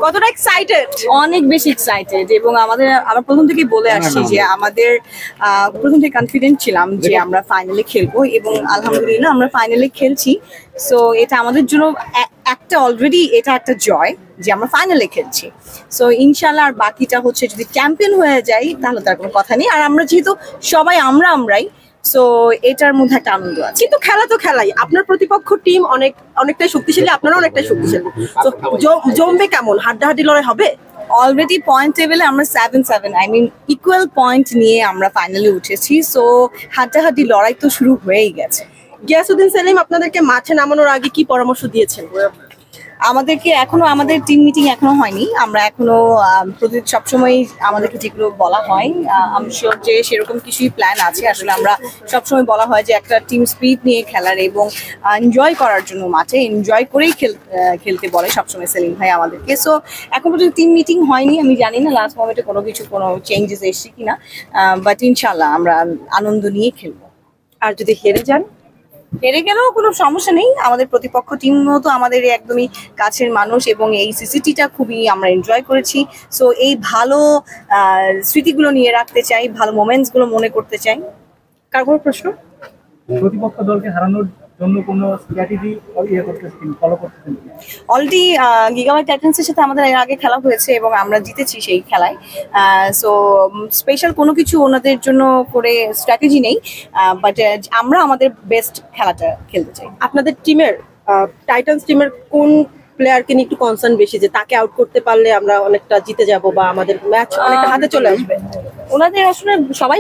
কতটা এক্সাইটেড? অনেক বেশি এক্সাইটেড এবং আমরা প্রথম থেকেই বলে আসছি যে আমাদের প্রথম থেকে কনফিডেন্ট ছিলাম যে আমরা ফাইনালে খেলবো এবং আলহামদুলিল্লাহ আমরা ফাইনালে খেলছি। সো এটা আমাদের জন্য একটা অলরেডি এটা একটা জয় যে আমরা ফাইনালে খেলছি। সো ইনশাল্লাহ আর বাকিটা হচ্ছে যদি চ্যাম্পিয়ন হয়ে যাই তাহলে তার কোনো কথা নেই। আর আমরা যেহেতু সবাই আমরাই, সো এটার মধ্যে একটা আনন্দ আছে। কিন্তু খেলা তো খেলাই, আপনার প্রতিপক্ষ টিম অনেকটাই শক্তিশালী, আপনারা অনেকটাই শক্তিশালী। তো জমবে কেমন? হাড্ডাহাড্ডি লড়াই হবে? অলরেডি পয়েন্ট টেবিলে আমরা 7-7 ইকুয়াল পয়েন্ট নিয়ে আমরা ফাইনালে উঠেছি। সো হাড্ডাহাড্ডি লড়াই তো শুরু হয়েই গেছে। গিয়াসউদ্দিন সেলিম আপনাদেরকে মাঠে নামানোর আগে কি পরামর্শ দিয়েছেন? আমাদেরকে আমাদের টিম মিটিং এখনো হয়নি। আমরা এখনো সবসময় আমাদেরকে যেগুলো বলা হয় আমি শিওর যে সেরকম কিছুই প্ল্যান আছে। আসলে আমরা সবসময় বলা হয় যে একটা টিম স্পিরিট নিয়ে খেলার এবং এনজয় করার জন্য মাঠে এনজয় করেই খেলতে বলে সবসময় সেলিম ভাই আমাদেরকে। সো এখন পর্যন্ত টিম মিটিং হয়নি, আমি জানি না লাস্ট মোমেন্টে কোনো চেঞ্জেস এসছে কিনা, বাট ইনশাল্লাহ আমরা আনন্দ নিয়ে খেলবো। আর যদি হেরে যান? হেরে গেলেও কোনো সমস্যা নেই, আমাদের প্রতিপক্ষ টিমও তো আমাদের একদমই কাছের মানুষ এবং এই সিসিটিটা খুবই আমরা এনজয় করেছি। সো এই ভালো স্মৃতিগুলো নিয়ে রাখতে চাই, ভালো মোমেন্টসগুলো মনে করতে চাই। কার কোনো প্রশ্ন? প্রতিপক্ষ দলকে হারানোর জন্য কোনো স্ট্র্যাটেজি ফলো করতেছেন? অলরেডি গিগাবাইট টাইটান্সের সাথে আমাদের এর আগে খেলা হয়েছে এবং আমরা জিতেছি সেই খেলায়। সো স্পেশাল কোনো কিছু ওনাদের জন্য করে স্ট্র্যাটেজি নেই, বাট আমরা আমাদের বেস্ট খেলাটা খেলতে চাই। আপনাদের টিমের টাইটান্স টিমের কোন প্লেয়ারকে নিয়ে একটু কনসার্ন বেশি যে তাকে আউট করতে পারলে আমরা অনেকটা জিতে যাব বা আমাদের ম্যাচ অনেকটা হাতে চলে আসবে? ওনাদের আসলে সবাই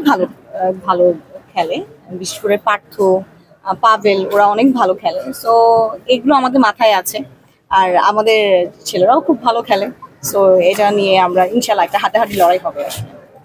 ভালো খেলে, বিশেষ করে পার্থ, পাভেল, ওরা অনেক ভালো খেলে। সো এগুলো আমাদের মাথায় আছে, আর আমাদের ছেলেরাও খুব ভালো খেলে। সো এটা নিয়ে আমরা ইনশাল্লাহ একটা হাড্ডাহাড্ডি লড়াই হবে।